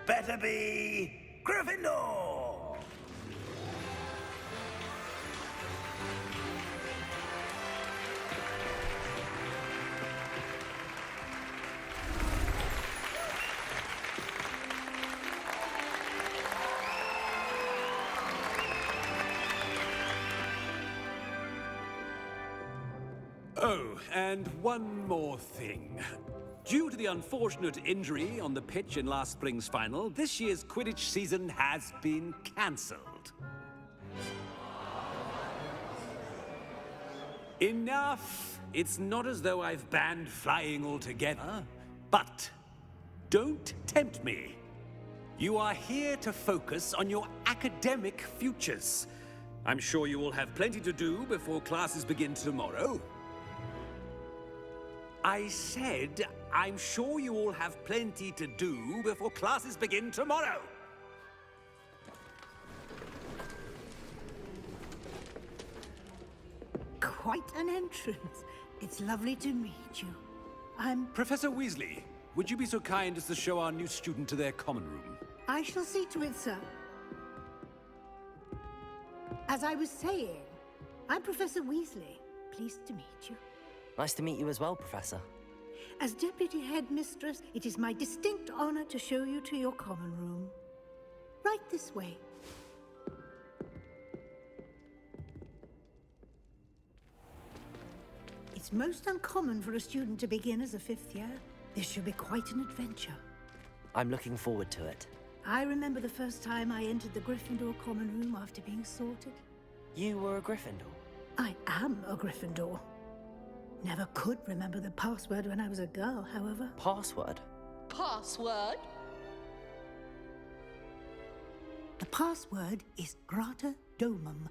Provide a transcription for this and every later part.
better be Gryffindor! Oh, and one more thing. Due to the unfortunate injury on the pitch in last spring's final, this year's Quidditch season has been cancelled. Enough! It's not as though I've banned flying altogether, but don't tempt me. You are here to focus on your academic futures. I'm sure you will have plenty to do before classes begin tomorrow. I said, I'm sure you all have plenty to do before classes begin tomorrow. Quite an entrance. It's lovely to meet you. I'm... Professor Weasley, would you be so kind as to show our new student to their common room? I shall see to it, sir. As I was saying, I'm Professor Weasley. Pleased to meet you. Nice to meet you as well, Professor. As Deputy Headmistress, it is my distinct honor to show you to your common room. Right this way. It's most uncommon for a student to begin as a fifth year. This should be quite an adventure. I'm looking forward to it. I remember the first time I entered the Gryffindor common room after being sorted. You were a Gryffindor? I am a Gryffindor. Never could remember the password when I was a girl, however. Password? Password? The password is Grata Domum.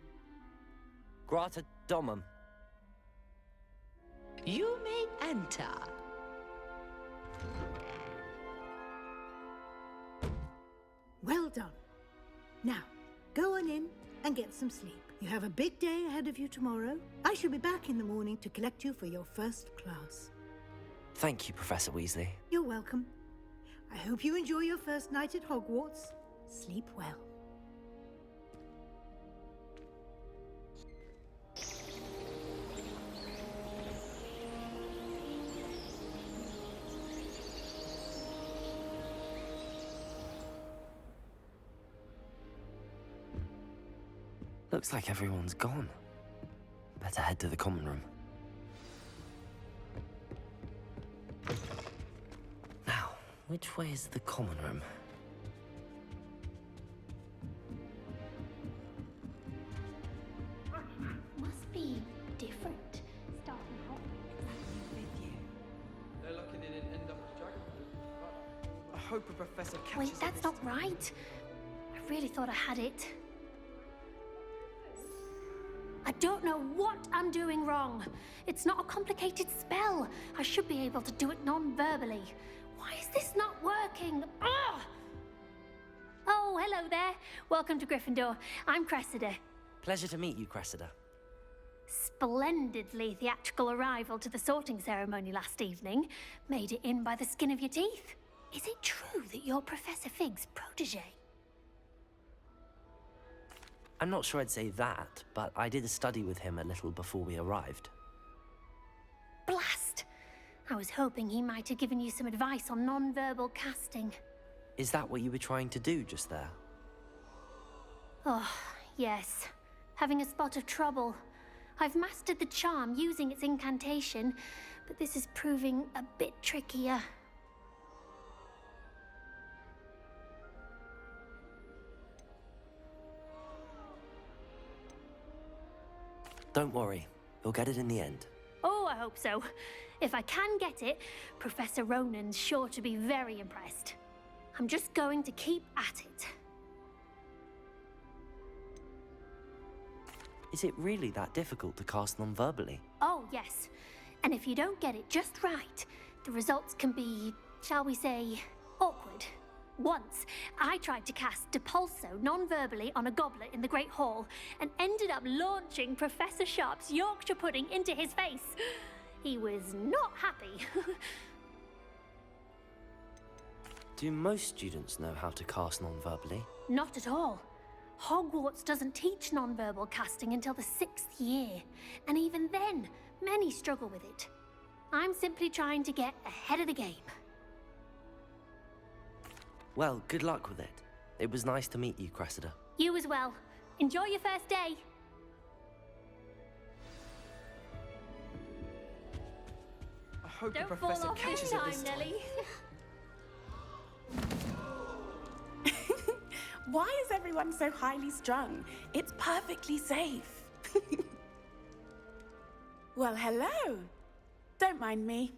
Grata Domum. You may enter. Well done. Now, go on in and get some sleep. You have a big day ahead of you tomorrow. I shall be back in the morning to collect you for your first class. Thank you, Professor Weasley. You're welcome. I hope you enjoy your first night at Hogwarts. Sleep well. Looks like everyone's gone. Better head to the common room. Now, which way is the common room? Must be different. Starting hot. They're lucky they didn't end up as Dragonfly. I hope a professor catches Wait, it that's this not time. right. I really thought I had it. I don't know what I'm doing wrong. It's not a complicated spell. I should be able to do it non-verbally. Why is this not working? Ugh! Oh, hello there. Welcome to Gryffindor. I'm Cressida. Pleasure to meet you, Cressida. Splendidly theatrical arrival to the sorting ceremony last evening. Made it in by the skin of your teeth. Is it true that you're Professor Fig's protege? I'm not sure I'd say that, but I did a study with him a little before we arrived. Blast! I was hoping he might have given you some advice on non-verbal casting. Is that what you were trying to do just there? Oh, yes. Having a spot of trouble. I've mastered the charm using its incantation, but this is proving a bit trickier. Don't worry, you'll get it in the end. Oh, I hope so. If I can get it, Professor Ronan's sure to be very impressed. I'm just going to keep at it. Is it really that difficult to cast non-verbally? Oh, yes. And if you don't get it just right, the results can be, shall we say, awkward. Once, I tried to cast Depulso non-verbally on a goblet in the Great Hall and ended up launching Professor Sharp's Yorkshire pudding into his face. He was not happy. Do most students know how to cast non-verbally? Not at all. Hogwarts doesn't teach nonverbal casting until the 6th year, and even then, many struggle with it. I'm simply trying to get ahead of the game. Well, good luck with it. It was nice to meet you, Cressida. You as well. Enjoy your first day. I hope the Don't fall professor off catches this it time, this time. Nelly. Why is everyone so highly strung? It's perfectly safe. Well, hello. Don't mind me.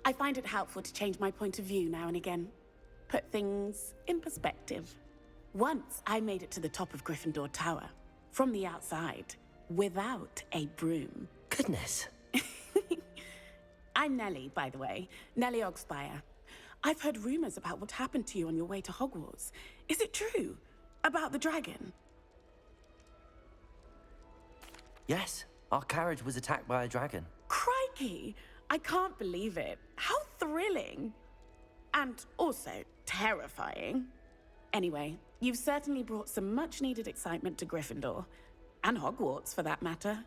I find it helpful to change my point of view now and again. Put things in perspective. Once I made it to the top of Gryffindor Tower, from the outside, without a broom. Goodness. I'm Nellie, by the way. Nellie Ogspire. I've heard rumors about what happened to you on your way to Hogwarts. Is it true? About the dragon? Yes, our carriage was attacked by a dragon. Crikey! I can't believe it. How thrilling! And also terrifying. Anyway, you've certainly brought some much-needed excitement to Gryffindor. And Hogwarts, for that matter.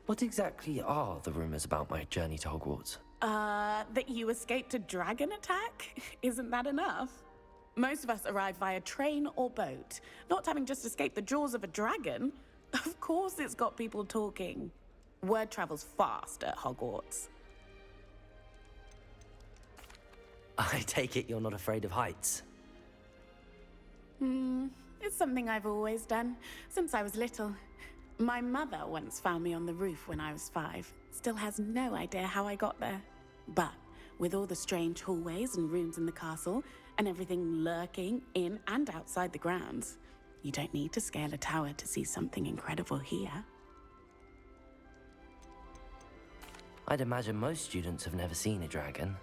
What exactly are the rumors about my journey to Hogwarts? That you escaped a dragon attack? Isn't that enough? Most of us arrive via train or boat, not having just escaped the jaws of a dragon. Of course it's got people talking. Word travels fast at Hogwarts. I take it you're not afraid of heights. It's something I've always done, since I was little. My mother once found me on the roof when I was 5. Still has no idea how I got there. But with all the strange hallways and rooms in the castle, and everything lurking in and outside the grounds, you don't need to scale a tower to see something incredible here. I'd imagine most students have never seen a dragon.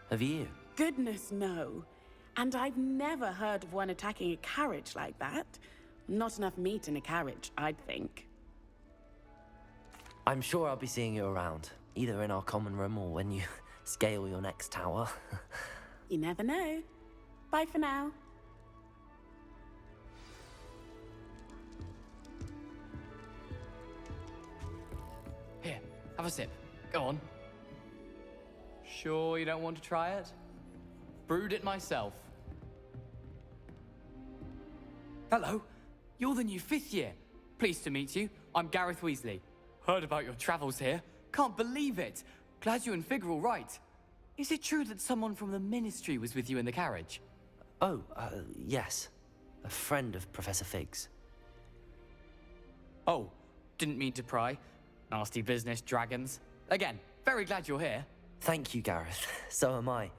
Have you? Goodness, no. And I've never heard of one attacking a carriage like that. Not enough meat in a carriage, I'd think. I'm sure I'll be seeing you around, either in our common room or when you scale your next tower. You never know. Bye for now. Here, have a sip. Go on. Sure you don't want to try it? Brewed it myself. Hello, you're the new 5th year. Pleased to meet you. I'm Gareth Weasley. Heard about your travels here. Can't believe it. Glad you and Fig are all right. Is it true that someone from the Ministry was with you in the carriage? Oh, yes. A friend of Professor Fig's. Oh, didn't mean to pry. Nasty business, dragons. Again, very glad you're here. Thank you, Gareth. So am I.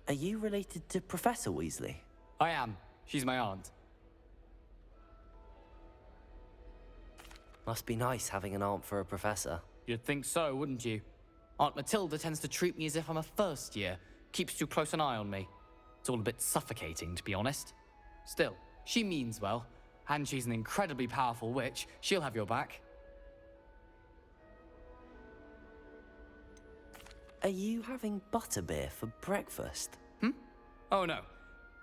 Are you related to Professor Weasley? I am. She's my aunt. Must be nice having an aunt for a professor. You'd think so, wouldn't you? Aunt Matilda tends to treat me as if I'm a first year. Keeps too close an eye on me. It's all a bit suffocating, to be honest. Still, she means well. And she's an incredibly powerful witch. She'll have your back. Are you having butterbeer for breakfast? Oh no.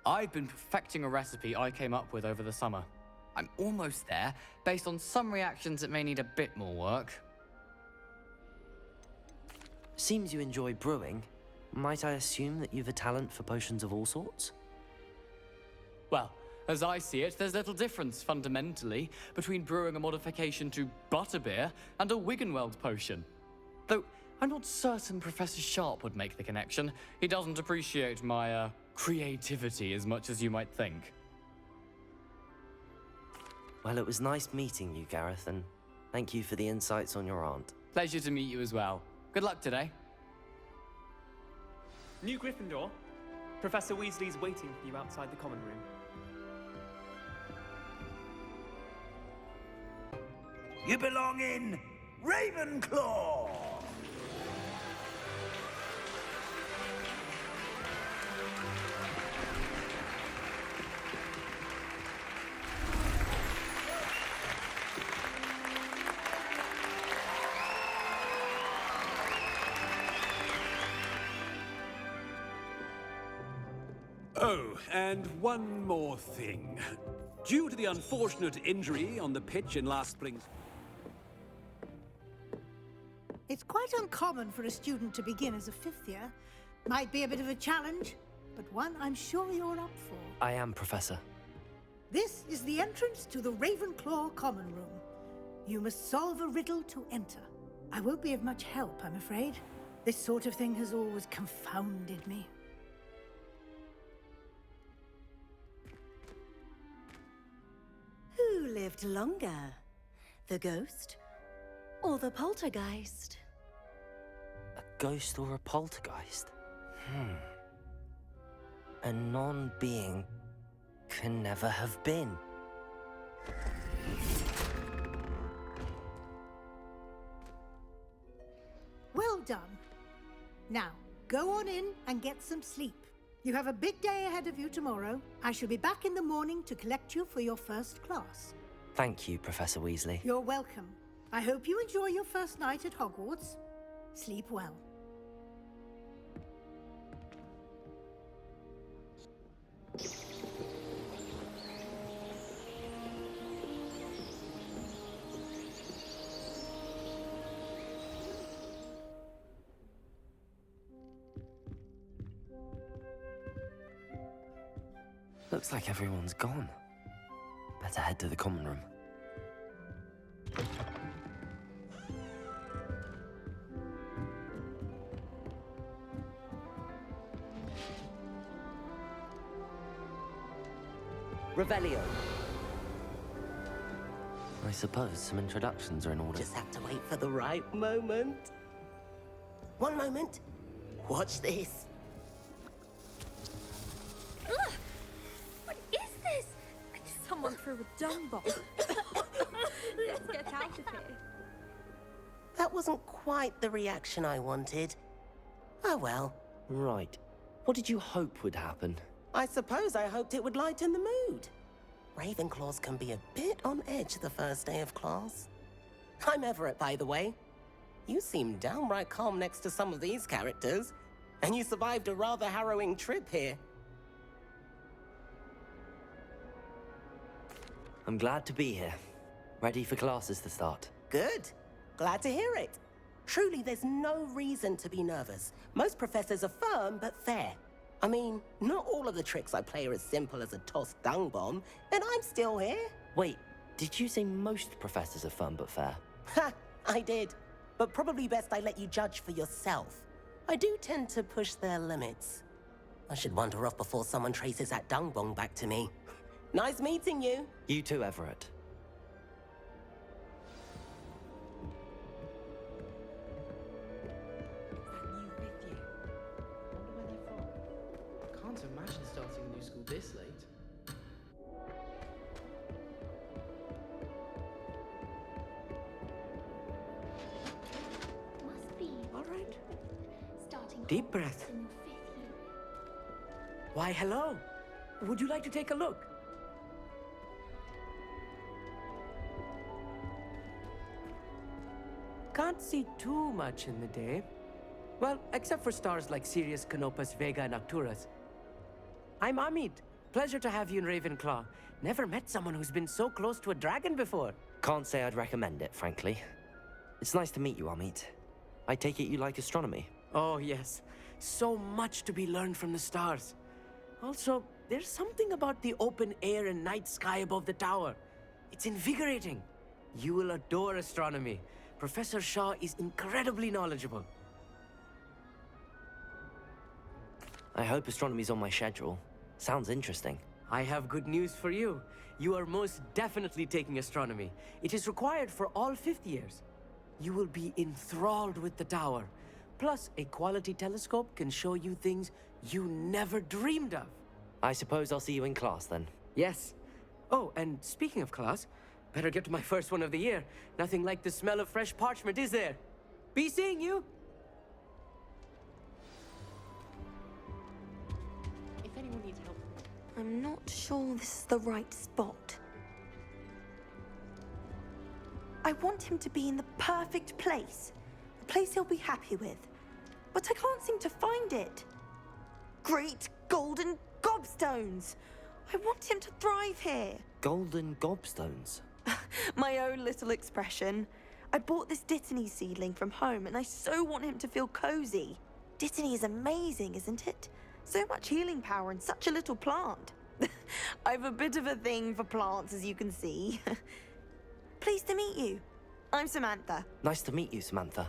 I've been perfecting a recipe I came up with over the summer. I'm almost there, based on some reactions that may need a bit more work. Seems you enjoy brewing. Might I assume that you've a talent for potions of all sorts? Well, as I see it, there's little difference, fundamentally, between brewing a modification to butterbeer and a Wiggenweld potion. Though, I'm not certain Professor Sharp would make the connection. He doesn't appreciate my, creativity as much as you might think. Well, it was nice meeting you, Gareth, and thank you for the insights on your aunt. Pleasure to meet you as well. Good luck today. New Gryffindor, Professor Weasley's waiting for you outside the common room. You belong in Ravenclaw! Oh, and one more thing. Due to the unfortunate injury on the pitch in last spring's... It's quite uncommon for a student to begin as a fifth year. Might be a bit of a challenge, but one I'm sure you're up for. I am, Professor. This is the entrance to the Ravenclaw Common Room. You must solve a riddle to enter. I won't be of much help, I'm afraid. This sort of thing has always confounded me. Who lived longer? The ghost or the poltergeist? A ghost or a poltergeist? A non-being can never have been. Well done. Now, go on in and get some sleep. You have a big day ahead of you tomorrow. I shall be back in the morning to collect you for your first class. Thank you, Professor Weasley. You're welcome. I hope you enjoy your first night at Hogwarts. Sleep well. Looks like everyone's gone. Better head to the common room. Revelio. I suppose some introductions are in order. Just have to wait for the right moment. One moment. Watch this. Ugh! What is this? Someone threw a dung bomb. Let's get out of here. That wasn't quite the reaction I wanted. Oh well. Right. What did you hope would happen? I suppose I hoped it would lighten the mood. Ravenclaws can be a bit on edge the first day of class. I'm Everett, by the way. You seem downright calm next to some of these characters, and you survived a rather harrowing trip here. I'm glad to be here. Ready for classes to start. Good. Glad to hear it. Truly, there's no reason to be nervous. Most professors are firm but fair. I mean, not all of the tricks I play are as simple as a tossed dung bomb, and I'm still here. Wait, did you say most professors are firm but fair? Ha! I did. But probably best I let you judge for yourself. I do tend to push their limits. I should wander off before someone traces that dung bomb back to me. Nice meeting you. You too, Everett. Can't imagine starting a new school this late. Must be. All right. Starting Deep breath. in your 5th year. Why, hello. Would you like to take a look? Can't see too much in the day. Well, except for stars like Sirius, Canopus, Vega, and Arcturus. I'm Amit. Pleasure to have you in Ravenclaw. Never met someone who's been so close to a dragon before. Can't say I'd recommend it, frankly. It's nice to meet you, Amit. I take it you like astronomy? Oh, yes. So much to be learned from the stars. Also, there's something about the open air and night sky above the tower. It's invigorating. You will adore astronomy. Professor Shaw is incredibly knowledgeable. I hope astronomy's on my schedule. Sounds interesting. I have good news for you. You are most definitely taking astronomy. It is required for all 5th years. You will be enthralled with the tower. Plus, a quality telescope can show you things you never dreamed of. I suppose I'll see you in class then. Yes. Oh, and speaking of class, better get to my first one of the year. Nothing like the smell of fresh parchment, is there? Be seeing you! If anyone needs help... I'm not sure this is the right spot. I want him to be in the perfect place. A place he'll be happy with. But I can't seem to find it. Great golden Gobstones! I want him to thrive here. Golden gobstones? My own little expression. I bought this Dittany seedling from home and I so want him to feel cozy. Dittany is amazing, isn't it? So much healing power in such a little plant. I've a bit of a thing for plants, as you can see. Pleased to meet you. I'm Samantha. Nice to meet you, Samantha.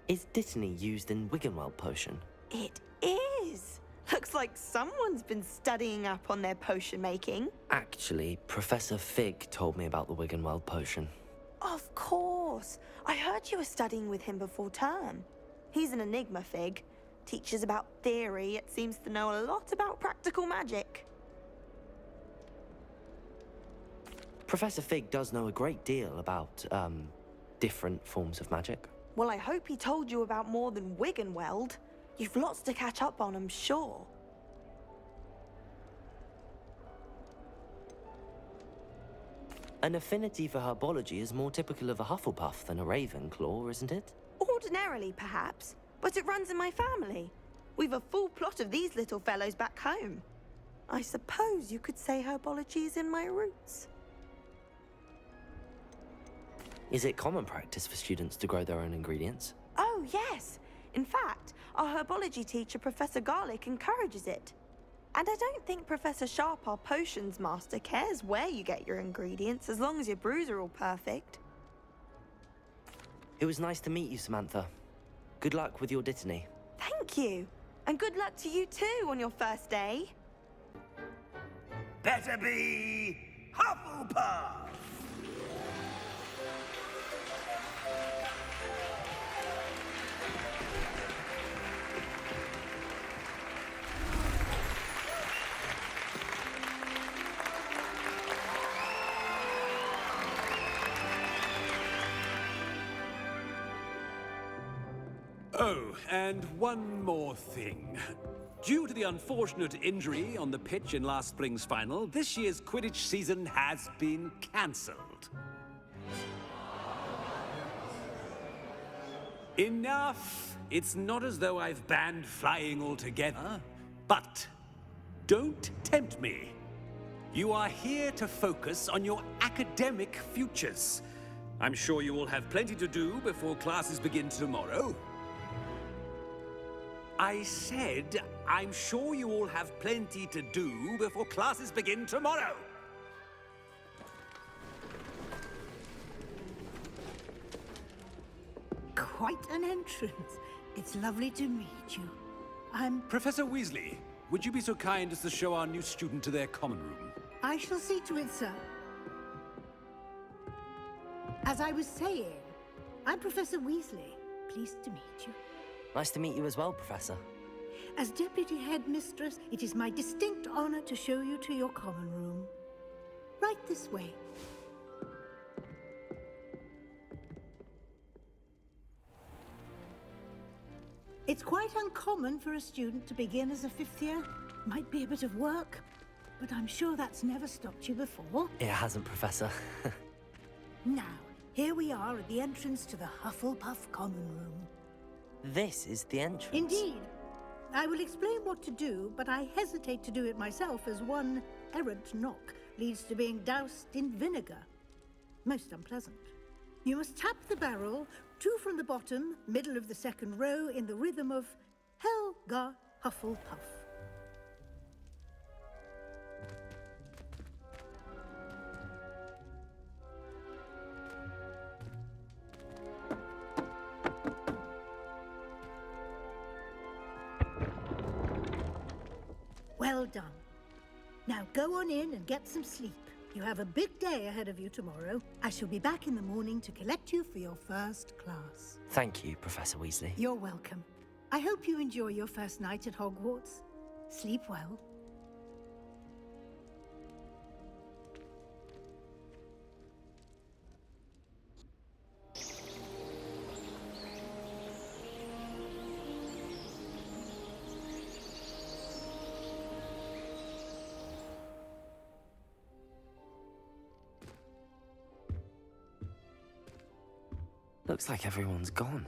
Is Dittany used in Wiggenweld potion? It is. Looks like someone's been studying up on their potion making. Actually, Professor Fig told me about the Wiggenweld potion. Of course. I heard you were studying with him before term. He's an enigma, Fig. Teaches about theory, yet seems to know a lot about practical magic. Professor Fig does know a great deal about, different forms of magic. Well, I hope he told you about more than Wiggenweld. You've lots to catch up on, I'm sure. An affinity for herbology is more typical of a Hufflepuff than a Ravenclaw, isn't it? Ordinarily, perhaps, but it runs in my family. We've a full plot of these little fellows back home. I suppose you could say herbology is in my roots. Is it common practice for students to grow their own ingredients? Oh, yes. In fact, our herbology teacher, Professor Garlick, encourages it. And I don't think Professor Sharp, our potions master, cares where you get your ingredients, as long as your brews are all perfect. It was nice to meet you, Samantha. Good luck with your Dittany. Thank you. And good luck to you too on your first day. Better be Hufflepuff! Oh, and one more thing. Due to the unfortunate injury on the pitch in last spring's final, this year's Quidditch season has been cancelled. Enough! It's not as though I've banned flying altogether, but don't tempt me. You are here to focus on your academic futures. I'm sure you will have plenty to do before classes begin tomorrow. I said, I'm sure you all have plenty to do before classes begin tomorrow. Quite an entrance. It's lovely to meet you. I'm... Professor Weasley, would you be so kind as to show our new student to their common room? I shall see to it, sir. As I was saying, I'm Professor Weasley. Pleased to meet you. Nice to meet you as well, Professor. As Deputy Headmistress, it is my distinct honor to show you to your common room. Right this way. It's quite uncommon for a student to begin as a fifth year. Might be a bit of work, but I'm sure that's never stopped you before. It hasn't, Professor. Now, here we are at the entrance to the Hufflepuff common room. This is the entrance. Indeed. I will explain what to do, but I hesitate to do it myself as one errant knock leads to being doused in vinegar. Most unpleasant. You must tap the barrel, 2 from the bottom, middle of the second row, in the rhythm of Helga Hufflepuff. Well done. Now go on in and get some sleep. You have a big day ahead of you tomorrow. I shall be back in the morning to collect you for your first class. Thank you, Professor Weasley. You're welcome. I hope you enjoy your first night at Hogwarts. Sleep well. Looks like everyone's gone.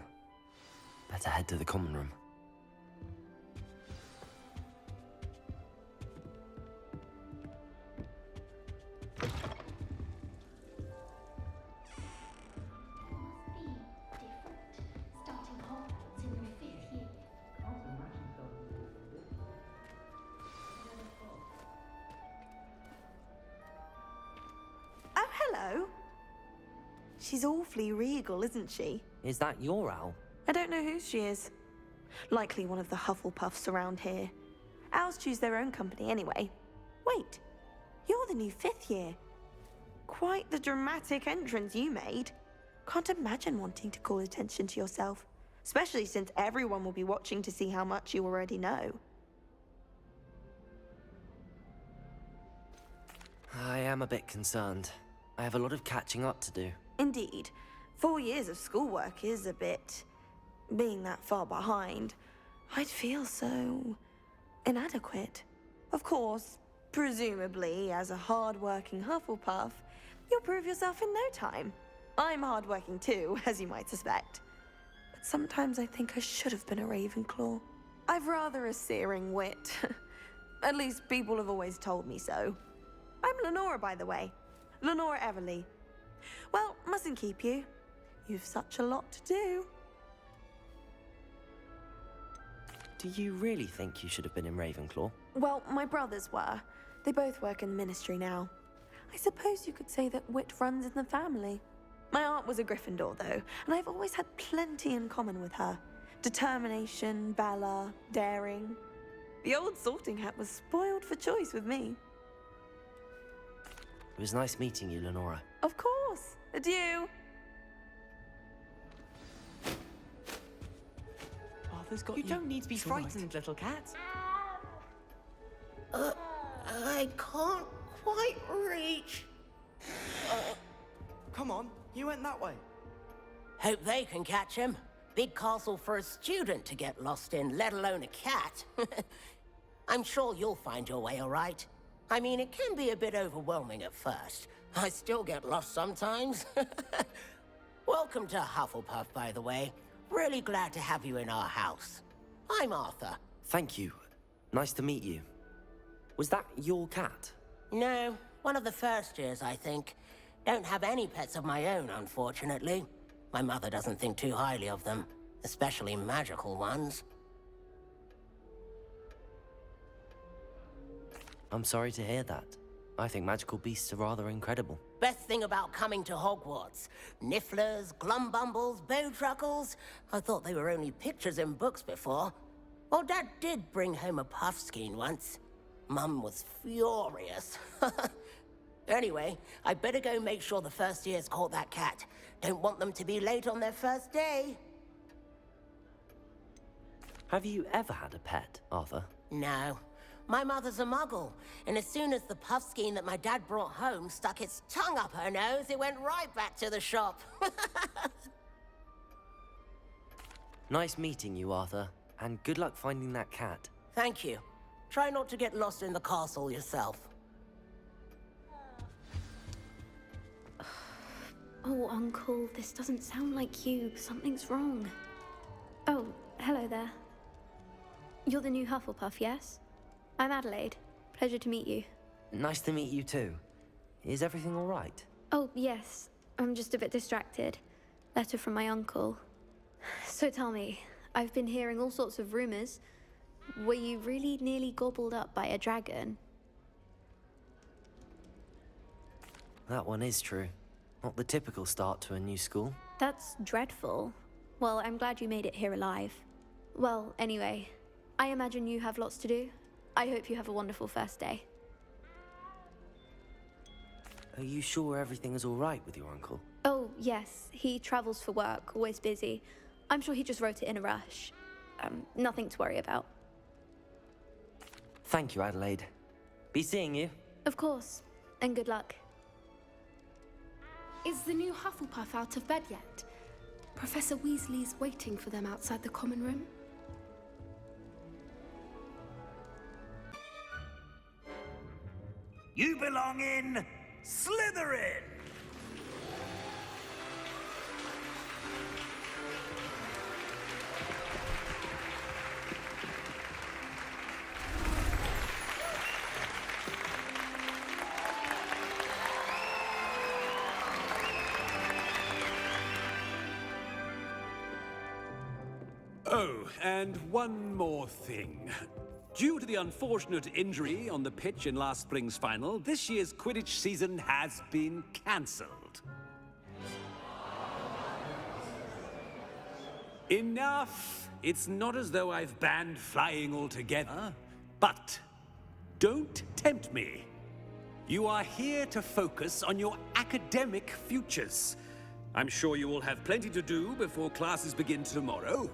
Better head to the common room. She's awfully regal, isn't she? Is that your owl? I don't know who she is. Likely one of the Hufflepuffs around here. Owls choose their own company anyway. Wait, you're the new 5th year. Quite the dramatic entrance you made. Can't imagine wanting to call attention to yourself, especially since everyone will be watching to see how much you already know. I am a bit concerned. I have a lot of catching up to do. Indeed. 4 years of schoolwork is a bit... being that far behind. I'd feel so... inadequate. Of course, presumably, as a hard-working Hufflepuff, you'll prove yourself in no time. I'm hard-working too, as you might suspect. But sometimes I think I should have been a Ravenclaw. I've rather a searing wit. At least people have always told me so. I'm Lenora, by the way. Lenora Everly. Well, mustn't keep you. You've such a lot to do. Do you really think you should have been in Ravenclaw? Well, my brothers were. They both work in the ministry now. I suppose you could say that wit runs in the family. My aunt was a Gryffindor, though, and I've always had plenty in common with her. Determination, valor, daring. The old sorting hat was spoiled for choice with me. It was nice meeting you, Lenora. Of course. Adieu. Arthur's got You don't need to be It's all right. frightened, little cat. I can't quite reach. Come on, you went that way. Hope they can catch him. Big castle for a student to get lost in, let alone a cat. I'm sure you'll find your way all right. I mean, it can be a bit overwhelming at first. I still get lost sometimes. Welcome to Hufflepuff, by the way. Really glad to have you in our house. I'm Arthur. Thank you. Nice to meet you. Was that your cat? No, one of the first years, I think. Don't have any pets of my own, unfortunately. My mother doesn't think too highly of them, especially magical ones. I'm sorry to hear that. I think magical beasts are rather incredible. Best thing about coming to Hogwarts. Nifflers, glumbumbles, bowtruckles. I thought they were only pictures in books before. Well, Dad did bring home a puffskein once. Mum was furious. Anyway, I better go make sure the first years caught that cat. Don't want them to be late on their first day. Have you ever had a pet, Arthur? No. My mother's a muggle, and as soon as the puffskein that my dad brought home stuck its tongue up her nose, it went right back to the shop. Nice meeting you, Arthur, and good luck finding that cat. Thank you. Try not to get lost in the castle yourself. Oh, Uncle, this doesn't sound like you. Something's wrong. Oh, hello there. You're the new Hufflepuff, yes? I'm Adelaide. Pleasure to meet you. Nice to meet you too. Is everything all right? Oh, yes. I'm just a bit distracted. Letter from my uncle. So tell me, I've been hearing all sorts of rumors. Were you really nearly gobbled up by a dragon? That one is true. Not the typical start to a new school. That's dreadful. Well, I'm glad you made it here alive. Well, anyway, I imagine you have lots to do. I hope you have a wonderful first day. Are you sure everything is all right with your uncle? Oh, yes. He travels for work, always busy. I'm sure he just wrote it in a rush. Nothing to worry about. Thank you, Adelaide. Be seeing you. Of course. And good luck. Is the new Hufflepuff out of bed yet? Professor Weasley's waiting for them outside the common room. You belong in Slytherin! Oh, and one more thing. Due to the unfortunate injury on the pitch in last spring's final, this year's Quidditch season has been cancelled. Enough! It's not as though I've banned flying altogether. But don't tempt me. You are here to focus on your academic futures. I'm sure you will have plenty to do before classes begin tomorrow.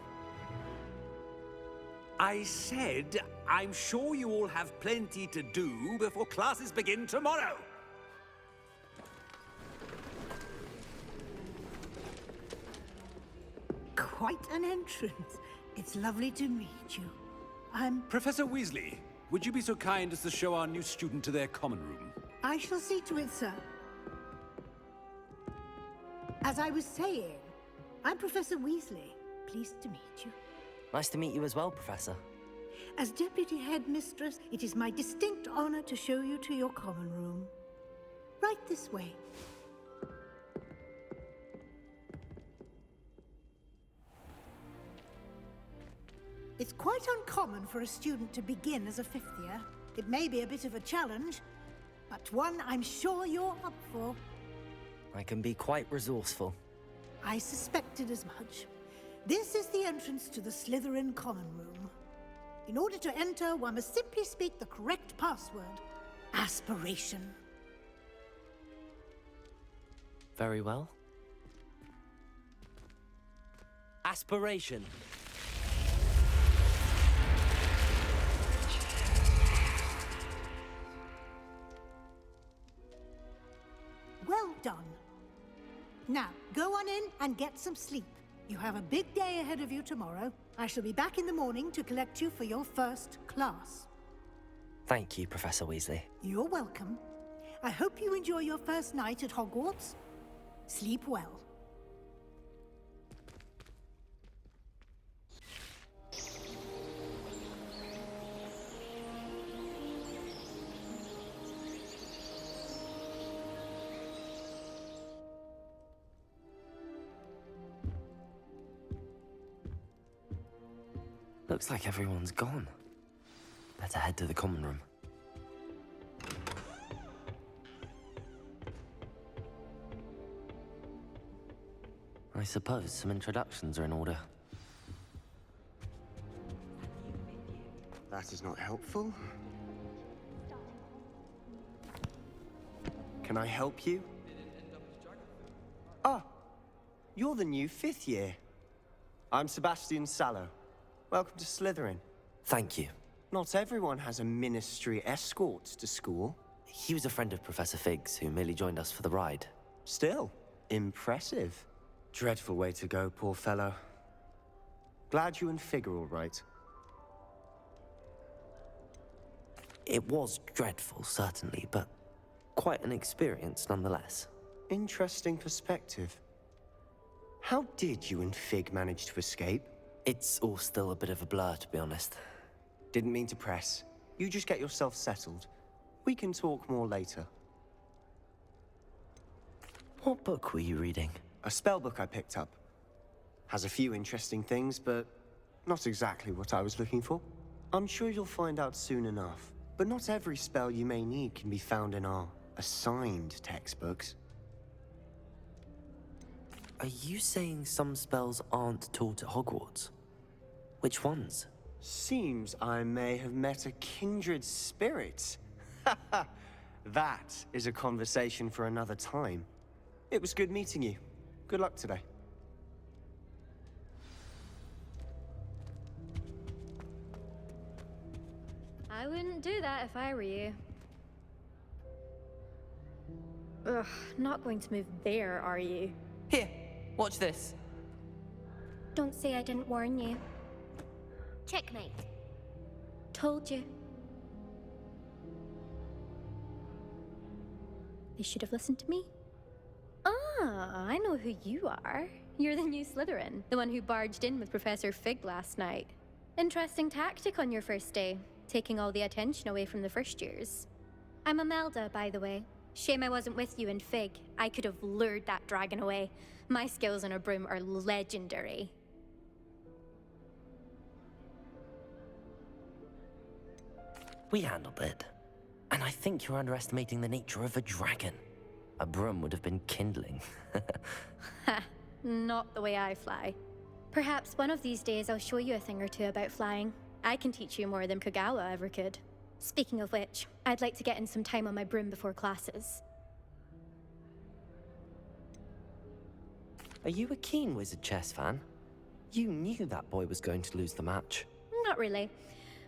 I said, I'm sure you all have plenty to do before classes begin tomorrow. Quite an entrance. It's lovely to meet you. I'm... Professor Weasley, would you be so kind as to show our new student to their common room? I shall see to it, sir. As I was saying, I'm Professor Weasley. Pleased to meet you. Nice to meet you as well, Professor. As Deputy Headmistress, it is my distinct honor to show you to your common room. Right this way. It's quite uncommon for a student to begin as a fifth year. It may be a bit of a challenge, but one I'm sure you're up for. I can be quite resourceful. I suspected as much. This is the entrance to the Slytherin common room. In order to enter, one must simply speak the correct password. Aspiration. Very well. Aspiration. Well done. Now, go on in and get some sleep. You have a big day ahead of you tomorrow. I shall be back in the morning to collect you for your first class. Thank you, Professor Weasley. You're welcome. I hope you enjoy your first night at Hogwarts. Sleep well. Looks like everyone's gone. Better head to the common room. I suppose some introductions are in order. That is not helpful. Can I help you? Ah, you're the new fifth year. I'm Sebastian Sallow. Welcome to Slytherin. Thank you. Not everyone has a ministry escort to school. He was a friend of Professor Fig's who merely joined us for the ride. Still, impressive. Dreadful way to go, poor fellow. Glad you and Fig are all right. It was dreadful, certainly, but quite an experience nonetheless. Interesting perspective. How did you and Fig manage to escape? It's all still a bit of a blur, to be honest. Didn't mean to press. You just get yourself settled. We can talk more later. What book were you reading? A spell book I picked up. Has a few interesting things, but not exactly what I was looking for. I'm sure you'll find out soon enough. But not every spell you may need can be found in our assigned textbooks. Are you saying some spells aren't taught at Hogwarts? Which ones? Seems I may have met a kindred spirit. That is a conversation for another time. It was good meeting you. Good luck today. I wouldn't do that if I were you. Ugh, not going to move there, are you? Here, watch this. Don't say I didn't warn you. Checkmate. Told you. They should have listened to me. Ah, I know who you are. You're the new Slytherin, the one who barged in with Professor Fig last night. Interesting tactic on your first day, taking all the attention away from the first years. I'm Imelda, by the way. Shame I wasn't with you in Fig. I could have lured that dragon away. My skills on a broom are legendary. We handled it. And I think you're underestimating the nature of a dragon. A broom would have been kindling. Ha, not the way I fly. Perhaps one of these days I'll show you a thing or two about flying. I can teach you more than Kogawa ever could. Speaking of which, I'd like to get in some time on my broom before classes. Are you a keen Wizard chess fan? You knew that boy was going to lose the match. Not really.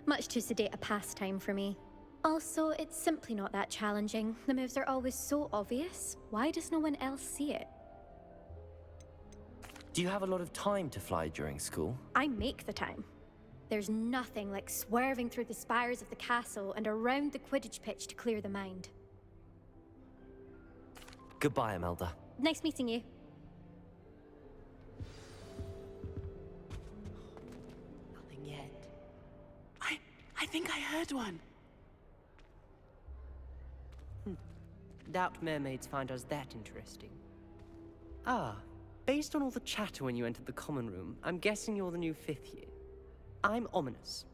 Much too sedate a pastime for me. Also, it's simply not that challenging. The moves are always so obvious. Why does no one else see it? Do you have a lot of time to fly during school? I make the time. There's nothing like swerving through the spires of the castle and around the Quidditch pitch to clear the mind. Goodbye, Imelda. Nice meeting you. Nothing yet. I think I heard one. Doubt mermaids find us that interesting. Ah, based on all the chatter when you entered the common room, I'm guessing you're the new 5th year. I'm Ominous.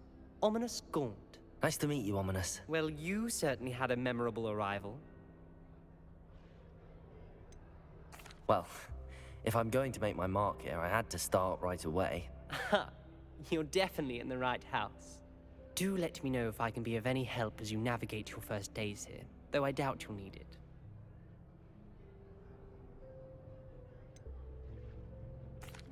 Ominous Gaunt. Nice to meet you, Ominous. Well, you certainly had a memorable arrival. Well, if I'm going to make my mark here, I had to start right away. Ha! You're definitely in the right house. Do let me know if I can be of any help as you navigate your first days here, though I doubt you'll need it.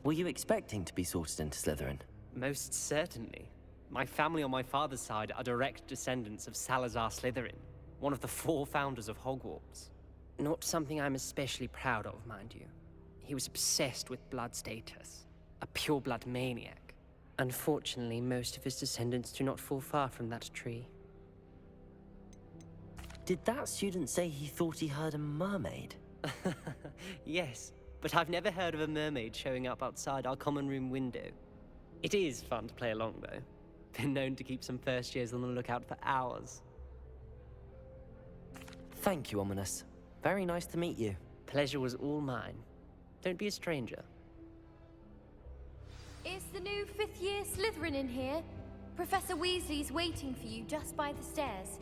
Were you expecting to be sorted into Slytherin? Most certainly. My family on my father's side are direct descendants of Salazar Slytherin, one of the 4 founders of Hogwarts. Not something I'm especially proud of, mind you. He was obsessed with blood status, a pure-blood maniac. Unfortunately, most of his descendants do not fall far from that tree. Did that student say he thought he heard a mermaid? Yes, but I've never heard of a mermaid showing up outside our common room window. It is fun to play along, though. Been known to keep some first years on the lookout for hours. Thank you, Ominous. Very nice to meet you. Pleasure was all mine. Don't be a stranger. Is the new 5th year Slytherin in here? Professor Weasley's waiting for you just by the stairs.